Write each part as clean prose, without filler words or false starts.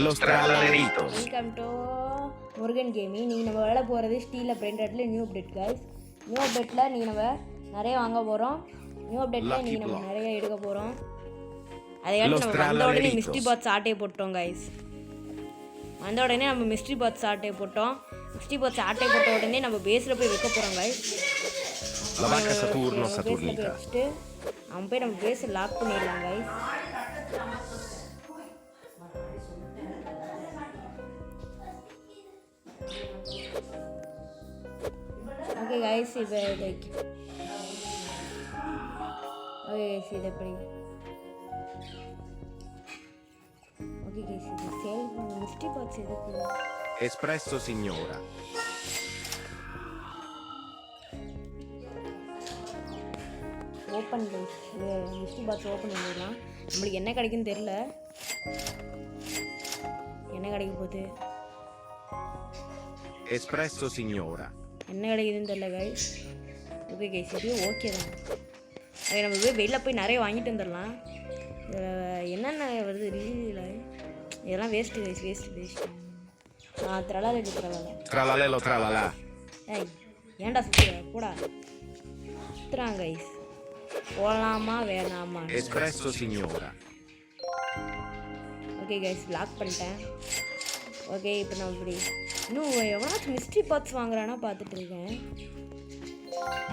Los Trallaleritos. Welcome to Murugan gaming. நீங்கள் நம்ம விளையாட போகிறது ஸ்டீலில் பிரிண்டட்ல நியூ அப்டேட் கைஸ். நியூ அப்டேட்டில் நீங்கள் நம்ம நிறைய வாங்க போகிறோம். நியூ அப்டேட்டில் நீங்கள் நம்ம நிறைய எடுக்க போகிறோம். அதையாட்டி நம்ம வந்த உடனே மிஸ்ட்ரி பாக்ஸ் ஆட்டையை போட்டோம் கைஸ். வந்த உடனே நம்ம மிஸ்ட்ரி பாக்ஸ் ஆட்டையை போட்டோம். மிஸ்ட்ரி பாக்ஸ் ஆட்டையை போட்ட உடனே நம்ம பேஸில் போய் வைக்க போகிறோம் கைஸ். வச்சுட்டு நம்ம பேஸை லாக் பண்ணிடலாம் கைஸ். ஓகே கைஸ், இப்போ ஓகே கைஸ், இது எப்படி ஓகே கைஸ், இது சேல் மிஸ்ட்ரி பாக்ஸ் எதுக்கு? Espresso signora. Open guys, mystery box open பண்ணிடலாம். நம்மளுக்கு என்ன கிடைக்குன்னு தெரில. என்ன கிடைக்க போகுது? Espresso signora. என்ன கிடைக்குதுன்னு தெரில கைஸ். ஓகே கைஸ், இது ஓகே தான். அது நம்ம போய் வெளில போய் நிறைய வாங்கிட்டு வந்துடலாம். என்னென்ன வருது ரீல இதெல்லாம் வேஸ்ட்டு கைஸ், வேஸ்ட்டு. த்ரலால Tralalelo tralala. ஏய் ஏன்டா சுற்றுற போடா. சுற்றுறாங்க கைஸ். போகலாமா வேணாமா? Espresso signora. Okay guys, lock பண்ணிட்டேன். ஓகே, இப்போ நம்ம இப்படி இன்னும் எவனாச்சும் மிஸ்ட்ரி பாக்ஸ் வாங்குறானா பார்த்துட்டு இருக்கேன்.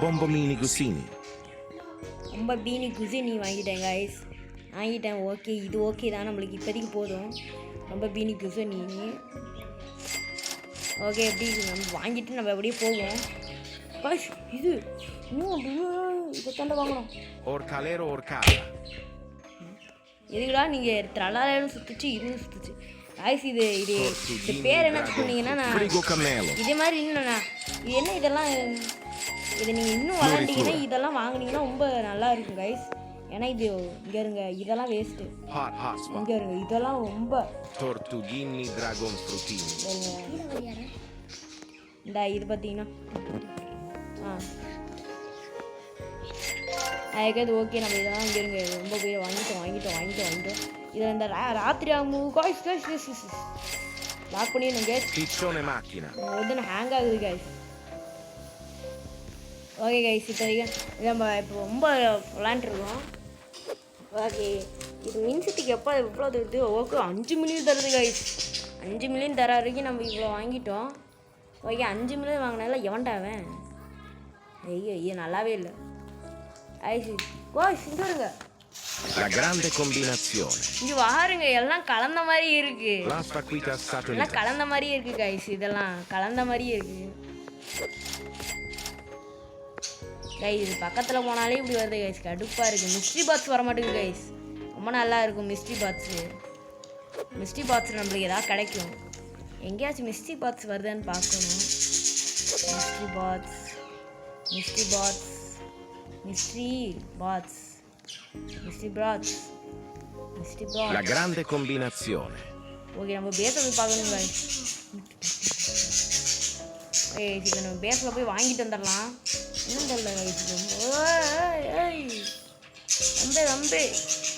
Bombomini Gusini. ரொம்ப பீனி குசினி வாங்கிட்டேன் கைஸ், வாங்கிட்டேன். ஓகே, இது ஓகே தான், நம்மளுக்கு இப்போதைக்கு போதும். ரொம்ப பீனி குசினி. ஓகே, எப்படி நம்ம வாங்கிட்டு நம்ம அப்படியே போவோம் கைஸ். இது இன்னும் இதை தாண்ட வாங்கணும். Orcalero orcala. எதுக்குடா நீங்கள் த்ரலாலும் சுற்றுச்சு, இதுவும் சுற்றுச்சு கைஸ். இது பேர் என்ன சொன்னீங்கன்னா இதே மாதிரி இன்னும் இது என்ன இதெல்லாம், இதை நீங்கள் இன்னும் விளாண்டிங்கன்னா இதெல்லாம் வாங்கினீங்கன்னா ரொம்ப நல்லா இருக்கும் கைஸ். ஏன்னா இது இங்கே இருங்க, இதெல்லாம் வேஸ்ட்டு. இங்கே இருங்க, இதெல்லாம் ரொம்ப Tortughini dragon frutini. இந்த இது பார்த்தீங்கன்னா அதுக்காது ஓகே. நம்ம இதெல்லாம் இங்கே இருங்க, ரொம்ப பேர் வாங்கிட்டோம். இதில் இந்த ராத்திரி ஆகும் கைஸ் லாக் பண்ணிடணும் கைஸ். Piccione macchina. வந்து ஹேங் ஆகுது கைஸ். ஓகே கைஸ், இப்போ நம்ம இப்போ ரொம்ப விளாண்டுருக்கோம். ஓகே, இது மின்சிட்டிக்கு எப்போ எவ்வளோ தருது? ஓகே, 5 மில்லியன் தருது கைஸ். 5 மில்லியன் தர வரைக்கும் நம்ம இவ்வளோ வாங்கிட்டோம். ஓகே, 5 மில்லியன் வாங்கினால எவன்டாவேன்? ஐயோ, இது நல்லாவே இல்லை ஐஸ். கோஸ் இங்கே இருங்க. La grande combinazione. இங்கே வாருங்க, எல்லாம் கலந்த மாதிரி இருக்கு. எல்லாம் கலந்த மாதிரியே இருக்கு கைஸ். இதெல்லாம் கலந்த மாதிரியே இருக்கு கைஸ். இது பக்கத்தில் போனாலே இப்படி வருது கைஸ், கடுப்பாக இருக்குது. மிஸ்ட்ரி பாக்ஸ் வர மாட்டேங்குது கைஸ். ரொம்ப நல்லா இருக்கும் மிஸ்ட்ரி பாக்ஸு. மிஸ்ட்ரி பாக்ஸ் நம்மளுக்கு ஏதாவது கிடைக்கும். எங்கேயாச்சும் மிஸ்ட்ரி பாக்ஸ் வருதான்னு பார்க்கணும். Mystery box. La grande combinazione. Okay, நம்ம பேஸை போய் பார்க்கணும் கைஸ். ஏய், இப்போ நம்ம பேஸில் போய் வாங்கிட்டு வந்துடலாம். இன்னும் தெரியல கைஸ்.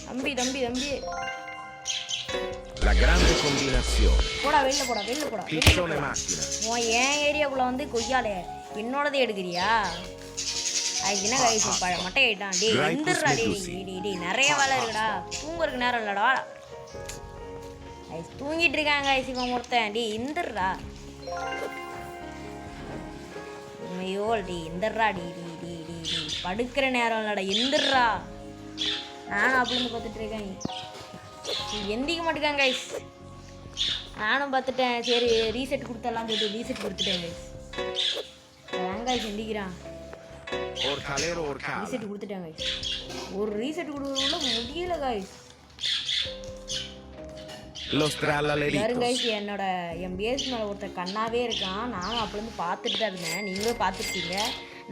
தம்பி La grande combinazione. போடா, வெளில போடா. Piccione macchina. என் ஏரியாக்குள்ளே வந்து கொய்யாலே என்னோடதே எடுக்கிறியா? அது என்ன கைஸ், மட்டை ஆகிட்டான். டே எந்திரா, டே நிறைய வேலை இருக்குடா. தூங்குறதுக்கு நேரம் இல்லைடா. தூங்கிட்டு இருக்காங்க கைஸ் இவன் ஒருத்தன். டே எந்திரா. ஐயோ, டே எந்திரா. டே படுக்கிற நேரம் இல்லைடா, எந்திரா. நானும் அப்படின்னு பார்த்துட்டு இருக்கேன். எந்திக்க மாட்டேங்காங்க கைஸ். நானும் பார்த்துட்டேன். சரி, ரீசெட் கொடுத்துடலாம் சொல்லிட்டு ரீசெட் கொடுத்துட்டேன் கைஸ். கைஸ் எந்திக்கிறான். ரீசெட் கொடுத்துட்டாங்க கைஸ். ஒரு ரீசெட் கொடுக்கறதுக்குள்ள முடியல கைஸ். யாரும் கைஸ், என் பேஸ் மேலே ஒருத்தர் கண்ணாவே இருக்கான். நானும் அப்படிருந்து பார்த்துட்டு தான் இருந்தேன். நீங்களும் பார்த்துருக்கீங்க.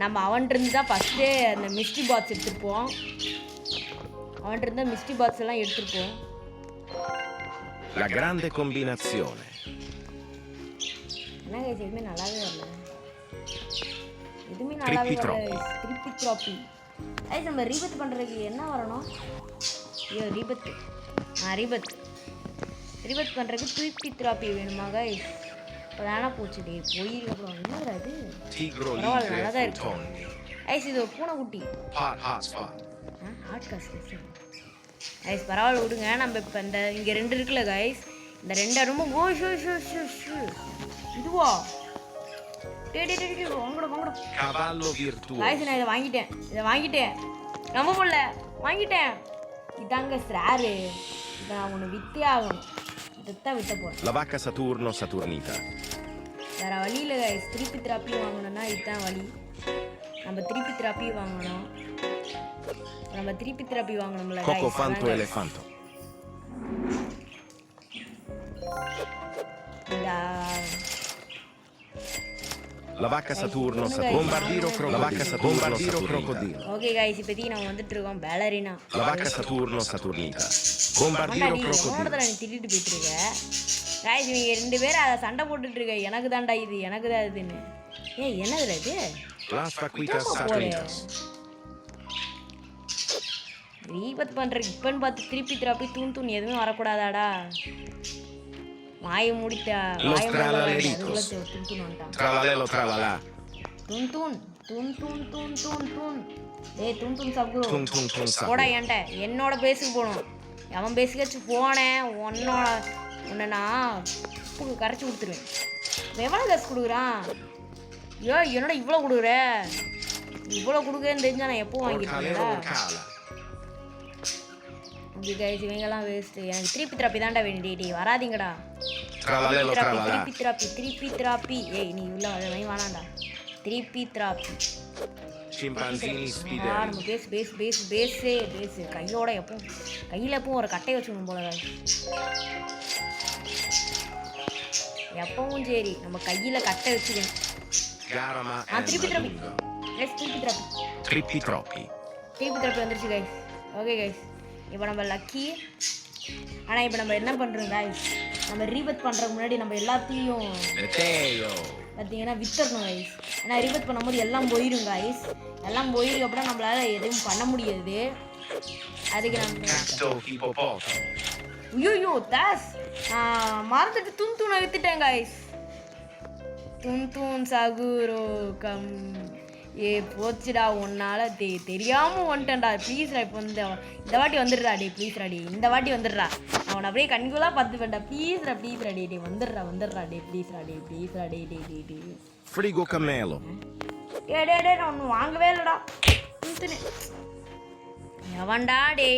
நம்ம அவன்கிட்ட தான் ஃபஸ்ட்டு அந்த மிஸ்ட்ரி பாக்ஸ் எடுத்துருப்போம். அவன்கிட்ட மிஸ்ட்ரி பாக்ஸ் எல்லாம் எடுத்துருப்போம். La grande combinazione. என்ன கைஸ், எதுவுமே நல்லாவே வரல. எதுவுமே நல்லாவே வரல. திருப்பி க்ராப்பி ஐஸ். நம்ம ரீபத் பண்ணுறதுக்கு என்ன வரணும்? ஐயோ, ரீபத். ரீபத் ரிவர்ட் பண்ணுறதுக்கு திருப்பி திராப்பி வேணுமா கைஸ்? இப்போ தானே போச்சு டே போயிருக்கு. அப்புறம் என்னடா இது? Tigro பரவாயில்ல ligre நல்லா தான் இருக்கு frutoni. கைஸ். இது ஒரு பூனைக்குட்டி. Hot spot. Hot cost guys. பரவாயில்ல விடுங்க. நம்ம இப்போ இந்த இங்கே 2 இருக்குல்ல கைஸ், இந்த 2 ரொம்ப ஓ ஷோ ஷோ ஷோ ஷோ இதுவா டே டே டே வாங்கட வாங்கட Cavallo virtuoso. கைஸ். நான் இதை வாங்கிட்டேன் நம்ப முடியல, வாங்கிட்டேன். இதாங்க ஸ்ராரு. இதை நான் ஒன்று விற்றே ஆகணும். இதைத்தான் விற்ற போகிறேன். La vacca Saturno Saturnita. வேறு வழி இல்லை கைஸ். திருப்பி திராப்பி வாங்கணும்னா இதுதான் வழி. நம்ம திருப்பி திராப்பி வாங்கணும். வாங்கணும்ல Coco fanto elefanto. இந்த La vacca Saturno Saturnita. La vacca Saturno Crocodilo. Okay guys. இப்போதைக்கு நம்ம வந்துட்டு இருக்கோம் ballerina. La vacca Saturno Saturnita. Bombardiro crocodilo. நீ திட்டிட்டு போயிட்டு இருக்க கைஸ். இவங்க 2 பேரும் அதை சண்டை போட்டுட்டு இருக்க. எனக்கு தான்டா இது, எனக்கு தான் இதுன்னு. என்னதுடா இது? Las vaquitas Saturnitas. ரீபத் பண்ணுறதுக்கு இப்போன்னு பார்த்து திருப்பி திராப்பி தூண் எதுவுமே வரக்கூடாதாடா? வாயை மூடிட்டா. Tralalelo tralalà. தூண் சப்குரு போடா. ஏன்ட்ட என்னோட பேஸுக்கு போகணும். அவன் பேஸுக்கு போனேன் உன்னை நான் உப்புக்கு கரைச்சி கொடுத்துருவேன். எவ்வளோ காசு கொடுக்குறான்? என்னோட இவ்வளோ கொடுக்குற? இவ்வளோ கொடுக்குறேன்னு தெரிஞ்சா நான் எப்போ வாங்கிருக்கேன்டா. Okay guys. இவங்கெல்லாம் வேஸ்ட்டு. எனக்கு திருப்பி திராப்பி தான்டா வேண்டி வராதிங்கடா. திருப்பி திராப்பி. நீ உள்ள வேணாண்டா. திருப்பி திராப்பி. Scimpanzini நம்ம பேசு கையோட கையில் எப்பவும் ஒரு கட்டையை வச்சுக்கணும் போல. எப்பவும் சரி நம்ம கையில் கட்டை வச்சுக்கணும். திருப்பி திராப்பி வந்துருச்சு கைஸ். Okay guys. இப்போ நம்ம லக்கி. ஆனால் இப்போ நம்ம என்ன பண்ணுறோம் கைஸ், நம்ம ரீபத் பண்ணுறதுக்கு முன்னாடி நம்ம எல்லாத்தையும் பார்த்தீங்கன்னா வித்தரணும் கைஸ். ஏன்னா ரீபத் பண்ணும்போது எல்லாம் போயிடும் கைஸ். எல்லாம் போயிருக்கு அப்புறம் நம்மளால் எதுவும் பண்ண முடியாது. அதுக்கு நம்ம ஐயோ தாஸ் மறந்துட்டு தூணை வித்துட்டேன் கைஸ். தூண் சகுரோ கம் போச்சுடா உன்னால தெரியாமல் வந்துட்டேன்டா. ப்ளீஸ்டா இப்போ இந்த வாட்டி வந்துடுறா டே. ப்ளீஸ்டா டே இந்த வாட்டி வந்துடுறா. அவனை அப்படியே கண்கூலாக பார்த்துப்பேன்டா. ப்ளீஸ்டா டே வந்துடுறா டே. ப்ளீஸ்டா டே. Frigo Camelo. நான் ஒன்று வாங்கவே இல்லைடா. எவன்டா டே?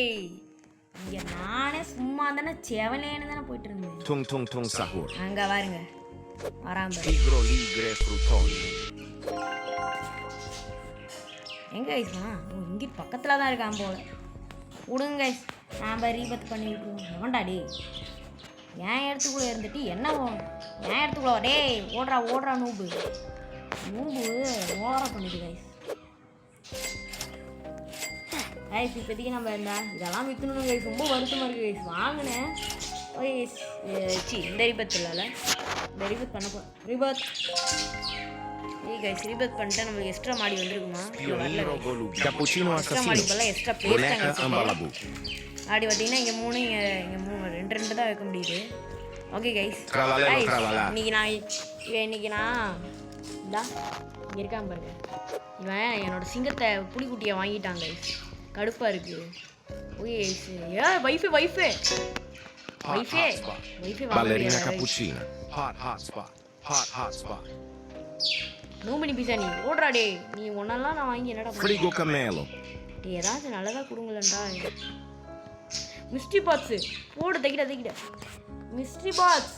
இங்கே நானே சும்மா தானே செவலேன்னு தானே போயிட்டு இருந்தேன். Tung sahur. அங்கே பாருங்க வராம. Tigro ligre frutoni. எங்கே கைஸ்மா? இங்கே பக்கத்தில் தான் இருக்கான் போல. விடுங்க கைஸ். நாம் ரீபத் பண்ணி விட்டுருவோம். எவன்டா டே? என் இடத்துக்குள்ளே இருந்துட்டு என்ன என் இடத்துக்குள்ள டே ஓடுறா நூபு ஓவரா பண்ணிட்டு கைஸ். இப்போதைக்கு நம்ம இதெல்லாம் விற்கணும் கைஸ். ரொம்ப வருத்தமாக இருக்குது கைஸ். வாங்கினேன் இந்த ரீபத் இல்லைல்ல, இந்த ரீபத் பண்ண போகிறேன். ரீபத் ரீபத் பண்ணிட்டு நம்மளுக்கு எக்ஸ்ட்ரா மாடி வந்துருக்குமா? எக்ஸ்ட்ரா மாடி இப்போல்லாம் எக்ஸ்ட்ரா பேசிட்டாங்க. அப்படி பார்த்தீங்கன்னா இங்கே 3 இங்கே 3 2 தான் வைக்க முடியுது. Okay guys. இன்னைக்கு நான் இந்தா இங்கே இருக்கான் பாருங்க. இவன் என்னோட சிங்கத்தை புலிக்குட்டியை வாங்கிட்டாங்க கைஸ். கடுப்பாக இருக்குது. ஓகே வைஃபே Ballerina cappuccina. Hot spot. நோம்பி பிசா நீ ஓடுறா டே. நீ ஒன்னெல்லாம் நான் வாங்கி என்னடா Frigo Camelo. டே ஏதாச்சும் நல்லதாக கொடுங்களேன்டா. மிஸ்ட்ரி பாக்ஸு போடு. தைக்கிட்ட mystery box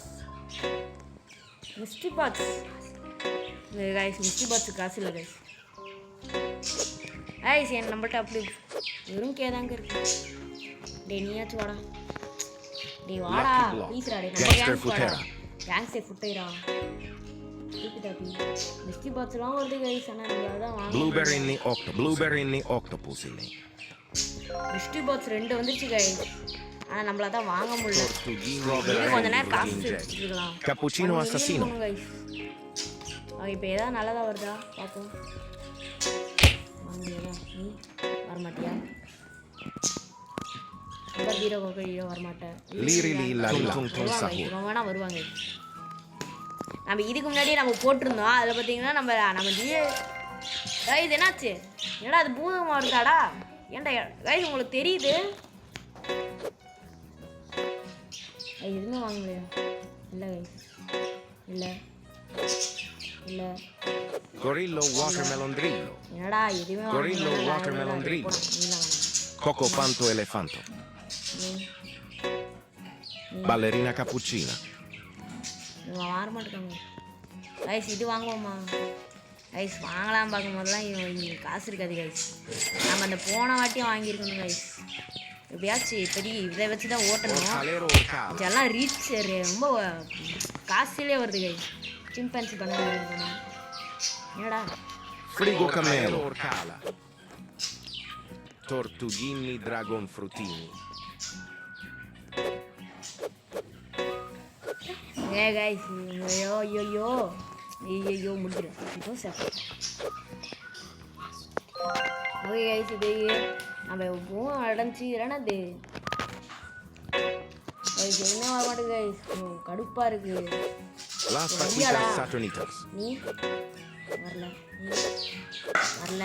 guys. Mystery box காசு இல்லை கைஸ். கைஸ் என் நம்மள்ட்ட அப்படி வெறும் கேதாங்க இருக்கு. டே நீயாச்சும் வாடா. டே வாடா ப்ளீஸ்ரா. டே நம்ம கேங்ஸ்டே ஃபுட்டைரா. மிஸ்ட்ரி பாக்ஸ்லாம் வருது கைஸ். ஆனால் நம்ம தான் வாங்க. Blueberry octopus inni. Mystery box 2 வந்துருச்சு கைஸ். ஆனால் நம்மள தான் வாங்க முடியல. கொஞ்ச நேரம் காசு வச்சுக்கலாம். Cappuccino assassino. இப்போ ஏதாவது நல்லதாக வருதா பார்ப்போம். வாங்கியதா நீ வரமாட்டியா? நம்பர் 0 கோகோ வரமாட்டேன். Liri lilla tung tung tung வருவாங்க sahur. இவன் வேணா வருவாங்க. நம்ம இதுக்கு முன்னாடியே நம்ம போட்டிருந்தோம். அதில் பார்த்தீங்கன்னா நம்ம கைஸ் என்னாச்சு? ஏன்னா அது பூதமாக இருக்காடா? ஏன்டா கைஸ் உங்களுக்கு தெரியுது? எதுவுமே வாங்க முடியாது. இல்லை கைஸ், இல்லை இல்லை. Gorillo watermelon drillo. என்னடா எதுவுமே Gorillo watermelon drillo. Coco fanto elefanto. Ballerina cappuccina. இவன் வர மாட்டேங்க கைஸ். இது வாங்குவோம்மா கைஸ்? வாங்கலாம் பார்க்கும்போதெல்லாம் இவன் காசு இருக்காது கைஸ். நம்ம அந்த போன வாட்டியும் வாங்கியிருக்கணும் கைஸ். எப்படியாச்சும் பெரிய இதை வச்சு தான் ஓட்டணும். இதெல்லாம் ரீச் ரொம்ப காசுலேயே வருது கைஸ். சிம்பன்சி பண்ண முடியும். என்னடா Frigo camelo orcala. Tortughini dragon frutini. ஏ கைஸ், ஐயோ ஐயோ ஐயோ முடிக்கிறேன். ஓகே கைஸ், இது நம்ம பூவும் அடைஞ்சி இல்லைன்னா இது கைஸ் என்ன வர மாட்டேங்குது கைஸ். கடுப்பாக இருக்கு. Las vaquitas saturnitas. நீ வரல, நீ வரல,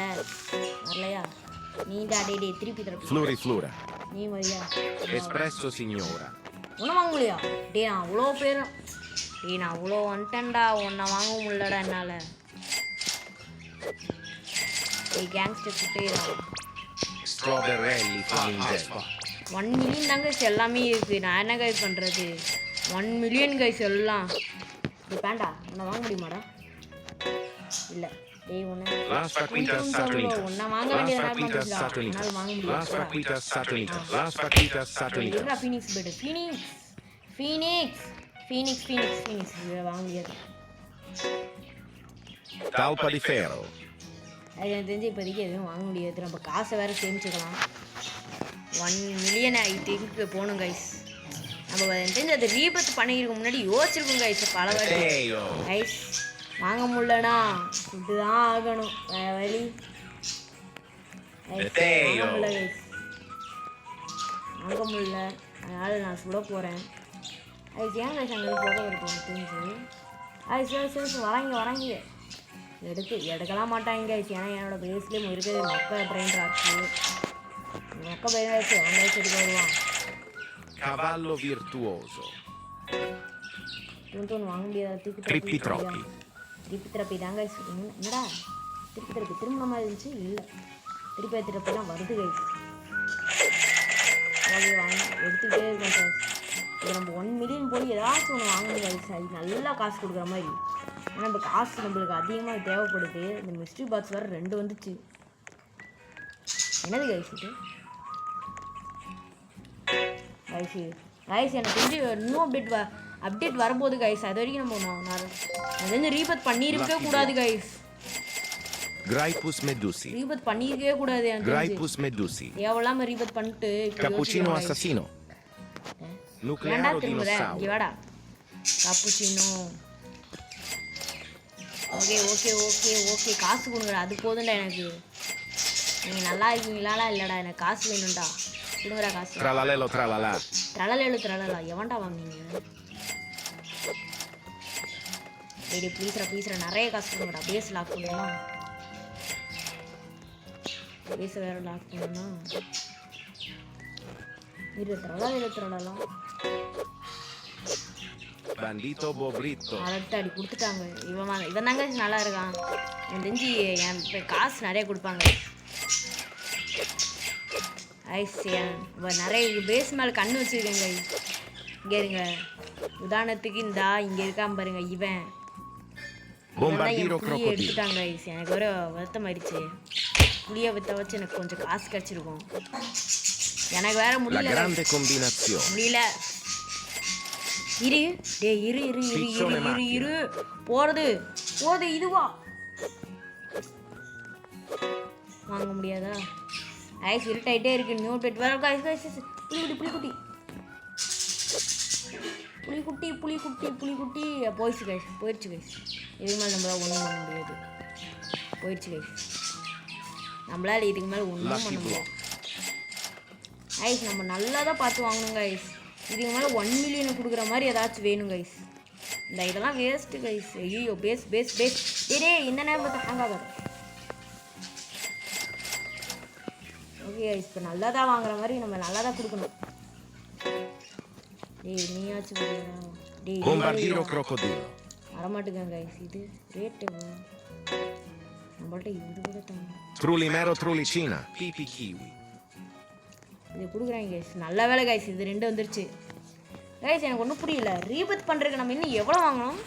வரலையா? நீ டாடி திருப்பி தரப்பு. Flori flora. நீ வரியா? Espresso signora. ஒன்றும் வாங்க முடியா? நான் அவ்வளோ பேர் நான் அவ்வளோ வந்துட்டேன்டா. ஒன்றை வாங்க முடியலடா என்னால். கேங்ஸ்டர் கிட்டே Strawberry flamingo. 1 மில்லியன் தாங்க கைஸ் எல்லாமே இருக்குது. நான் என்ன கைஸ் பண்ணுறது? 1 மில்லியன் கைஸ் எல்லாம். இது பேண்டா உன்னை வாங்க முடியுமாடா? இல்லை டேய் ஒன்று Las vaquitas saturnitas. ஒன்றை வாங்க வேண்டியது Las vaquitas saturnitas. Las vaquitas saturnitas. இதுடா ஃபீனிக்ஸ் பெட். ஃபீனிக்ஸ் இதை வாங்க முடியாது. Talpa di ferro. அது எனக்கு தெரிஞ்சு இப்போதைக்கு எதுவும் வாங்க முடியாது. நம்ம காசை வேறு சேமிச்சுக்கலாம். 1 மில்லியன் ஐ திங்க் போகணும் கைஸ். நம்ம எனக்கு தெரிஞ்சு அது ரீபத் பண்ணிக்கிறதுக்கு முன்னாடி யோசிச்சிருக்கோம் கைஸ் பல வாட்டி. கைஸ் வாங்க முடியலனா இதுதான் ஆகணும், வேற வழி. வாங்க முடியல, அதனால் நான் சுட போகிறேன். அது ஏன் கைஸ் அங்கே போக இருக்கும் தெரிஞ்சு. அது சரி வராங்க எடுக்கலாம் மாட்டாங்க கைஸ். ஏன்னா என்னோட பேஸ்லேயும் இருக்குது மொக்க பிரெயின் ராக்ஸு. மொக்க பிரெயின் ராக்ஸு அவங்க எடுக்க வருவான். Cavallo virtuoso. ஒன்று வாங்க முடியாது. Trippi troppi. திருப்பி திறப்பி தாங்க. என்னடா திருப்பி திறப்பி திரும்ப மாதிரி இருந்துச்சு? இல்லை, திருப்பி திறப்பெல்லாம் வருது கைஸ். வாங்கி எடுத்துக்கிட்டே இருக்கோம் கைஸ். இது நம்ம 1 மில்லியன் போய் ஏதாச்சும் ஒன்று வாங்கணும் கைஸ். அது நல்லா காசு கொடுக்குற மாதிரி. ஆனால் நம்ம காசு நம்மளுக்கு அதிகமாக தேவைப்படுது. இந்த மிஸ்ட்ரி பாக்ஸ் வேறு 2 வந்துச்சு. என்னது கைஸ் இது? கைஸ் எனக்கு தெரிஞ்சு இன்னும் அப்டேட் வரும்போது கைஸ், அது வரைக்கும் நம்ம அது ரீபத் பண்ணியிருக்கவே கூடாது கைஸ். Graipus medusi. ரீபத் பண்ணியிருக்கவே கூடாது. Graipus medusi. எவ்வளோ ரீபத் பண்ணிட்டு Cappuccino assassino. Nuclearo dinosauro. இங்கே வாடா கப்புச்சினோ. ஓகே காசு கொடுங்கடா. அது போதும்டா எனக்கு. நீங்கள் நல்லா இருக்கீங்களா? இல்லைடா எனக்கு காசு வேணும்டா. கொடுங்கடா காசு. Tralalelo tralala. ட்ரலலா எவன்டா வாங்கினீங்க? டேடி ப்ளீஸ்ரா நிறைய காசு கொடுங்கடா. பேஸ் லாக் பண்ணலாம். பேஸை வேறு லாக் பண்ணணும். ட்ரலலாம் Bandito bobrito. அடி கொடுத்துட்டாங்க. இவன் தாங்க நல்லா இருக்கான். எனக்கு தெரிஞ்சு என் காசு நிறைய கொடுப்பாங்க. நிறைய பேஸ் மேலே கண்ணு வச்சுருக்கேங்க. இங்கே இருங்க, உதாரணத்துக்கு இங்கே இருக்கான் பாருங்க. இவன் எடுத்துட்டாங்க. எனக்கு ஒரு வருத்தம் ஆயிடுச்சு. புளியை விற்ற வச்சு எனக்கு கொஞ்சம் காசு கிடச்சிருக்கும். எனக்கு வேற முடியல. இரு போறது இதுவா வாங்க முடியாதா? ஐஸ் இருட்டாயிட்டே இருக்கு. நியூ பெட் வர புலிக்குட்டி போயிடுச்சு கைஸ். இதுக்கு மேலே நம்மளால் ஒன்றும் பண்ண முடியாது. போயிடுச்சு கைஸ். நம்மளால் இதுக்கு மேலே ஒன்றும் பண்ண முடியாது. கைஸ் நம்ம நல்லா தான் பார்த்து வாங்கணும் கைஸ். இதுக்கு மேலே 1 மில்லியன் கொடுக்குற மாதிரி ஏதாச்சும் வேணும் கைஸ். இதெல்லாம் வேஸ்ட்டு கைஸ். ஐயோ பேஸ் பேஸ் பேஸ் டே இந்த நேரம் பார்த்து ஹேங் ஆகாது. ஓகே கைஸ், இப்போ நல்லா தான் வாங்குற மாதிரி நம்ம நல்லா தான் கொடுக்கணும். டேய் நீயாச்சும் டேய் Bombardiro crocodilo. வரமாட்டுங்க கைஸ். இது ரேட்டு நம்மள்ட்ட இது கூட தாங்க. Trulimero trulicina. Pipi kiwi. இது கொடுக்குறாங்க கைஸ். நல்ல வேலை கைஸ், இது 2 வந்துருச்சு கைஸ். எனக்கு ஒன்றும் புரியல, ரீபத் பண்ணுறதுக்கு நம்ம இன்னும் எவ்வளோ வாங்கணும்?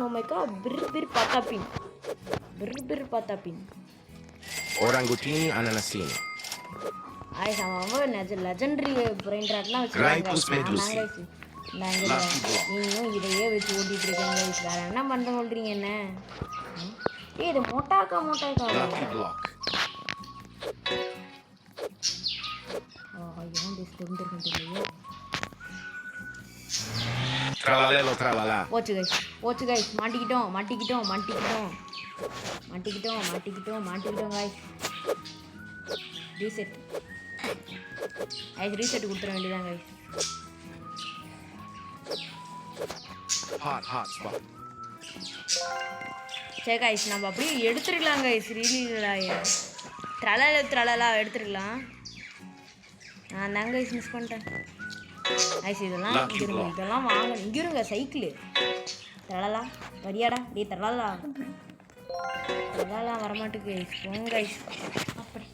நோமைக்கா பிர் பாத்தாப்பின் பிர் பாத்தாப்பின் Orangutini ananasini. கைஸ் அவன் லெஜெண்டரி பிரெயின் ராட்லாம் வச்சுருக்காங்க. நீங்களும் இதையே வச்சு ஓட்டிகிட்டு இருக்கீங்க கைஸ். வேறு என்ன பண்ண சொல்கிறீங்க என்ன? இது மோட்டாக்கா Lucky block. ஏன் பேசி தெரிஞ்சிருக்கேன் தெரியலையே. Tralalelo tralala. போச்சு கைஸ். மாட்டிக்கிட்டோம் கைஸ். ரீசெட் கொடுத்துட வேண்டியதான் கைஸ். Hot spot. சரி கைஸ், நம்ம அப்படியே எடுத்துருக்கலாம் கைஸ். ரீலீலாக ட்ரலலா எடுத்துருக்கலாம். நான் தாங்க கைஸ் மிஸ் பண்ணிட்டேன் கைஸ். இதெல்லாம் வாங்கணும். இங்கே இருங்க சைக்கிள். ட்ரலலா வரியாடா டே ட்ரலலா வரமாட்டுக்கு கைஸ். போங்க கைஸ். அப்படி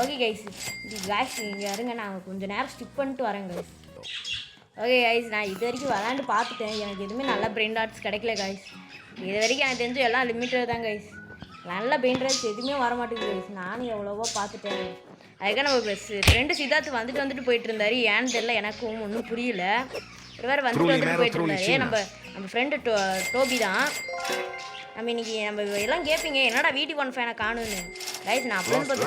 ஓகே கைஸ். இது கைஸ் இங்கே இருங்க, நான் கொஞ்சம் நேரம் ஸ்கிப் பண்ணிட்டு வரேன் கைஸ். ஓகே கைஸ், நான் இது வரைக்கும் விளாண்டு பார்த்துட்டேன். எனக்கு எதுவுமே நல்ல பிரெயின் டாட்ஸ் கிடைக்கல கைஸ். இது வரைக்கும் எனக்கு தெரிஞ்சு எல்லாம் லிமிட்டட் தான் கைஸ். நல்ல பிரெயின் டாட்ஸ் எதுவுமே வரமாட்டேங்குது கைஸ். நானும் எவ்வளவோ பார்த்துட்டேன். அதுக்காக நம்ம ஃப்ரெண்டு சித்தார்த்து வந்துட்டு போயிட்டு இருந்தாரு. ஏன்னு தெரியல, எனக்கும் ஒன்றும் புரியல. ஒரு வேறு வந்துட்டு போயிட்டு இருந்தாரு. நம்ம ஃப்ரெண்டு டோபி தான். நம்ம இன்னைக்கு நம்ம எல்லாம் கேட்பீங்க என்னடா VT1 ஃபேனை காணுன்னு கைஸ். நான் அப்போ பார்த்து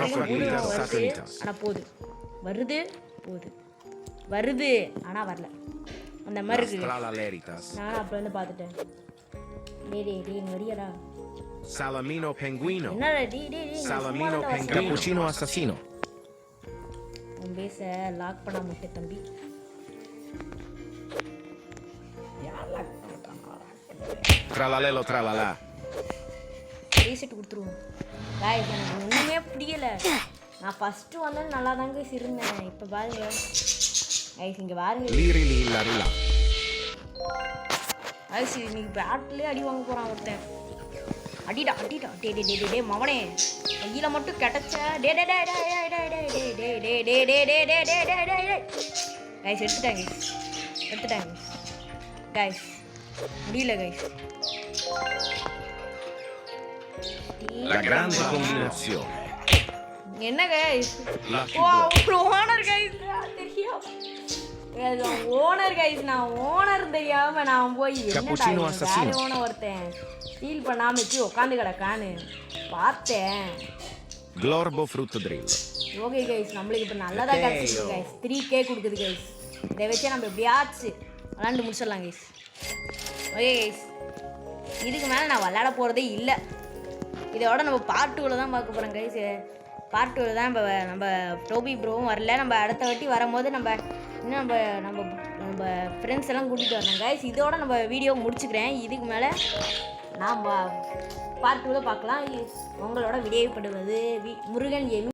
வருது ஆனால் வருது ஆனால் வரல. அந்த மாதிரி இருக்குது. நானும் அப்போ பார்த்துட்டேன். டே வரியடா. Salamino penguino. என்னடா Salamino penguino. Cappuccino assassino. உன் பேச லாக் பண்ண முட்டை தம்பி. Tralalelo tralala. ரீசெட் கொடுத்துருவோம் கைஸ். எனக்கு ஒன்றுமே புரியலை. நான் ஃபஸ்ட்டு வந்தேன்னு நல்லா தாங்க இருந்தேன். இப்போ பாருங்க கைஸ், இங்கே பாருங்க கைஸ். இன்னைக்கு பேட்லேயே அடி வாங்க போகிறான் ஒருத்தன். அடிடா டே மவனே கையில் மட்டும் கிடச்ச கைஸ். எடுத்துட்டாங்க கைஸ். முடியல கைஸ். என்ன கைஸ்? ஓனர் கைஸ் தெரியும். ஓனர் கைஸ், நான் ஓனர் தெரியாம நான் போய் வேற ஓனர் ஒருத்தன் ஸ்டீல் பண்ணாம வச்சு உட்காந்து கிடக்கான்னு பார்த்தேன். Glorbo frutto drillo. Okay guys, நம்மளுக்கு இப்போ நல்லதா கிடைச்சிருக்கு கைஸ். 3K கொடுக்குது கைஸ். இதை வச்சு நம்ம எப்படியாச்சு விளாண்டு முடிச்சிடலாம் கைஸ். ஓகே கைஸ், இதுக்கு மேலே நான் விளாட போகிறதே இல்லை. இதோட நம்ம பார்ட் 2வில் தான் பார்க்க போகிறோம் கைஸ். பார்ட் 2வில் தான் நம்ம டோபி ப்ரோவும் வரல. நம்ம அடுத்த வாட்டி வரும்போது இன்னும் நம்ம ஃப்ரெண்ட்ஸ் எல்லாம் கூட்டிகிட்டு வரணும் கைஸ். இதோட நம்ம வீடியோ முடிச்சுக்கிறேன். இதுக்கு மேலே நாம் பார்ட் 2வில் பார்க்கலாம். உங்களோட விடையப்படுவது முருகன் கேமிங்.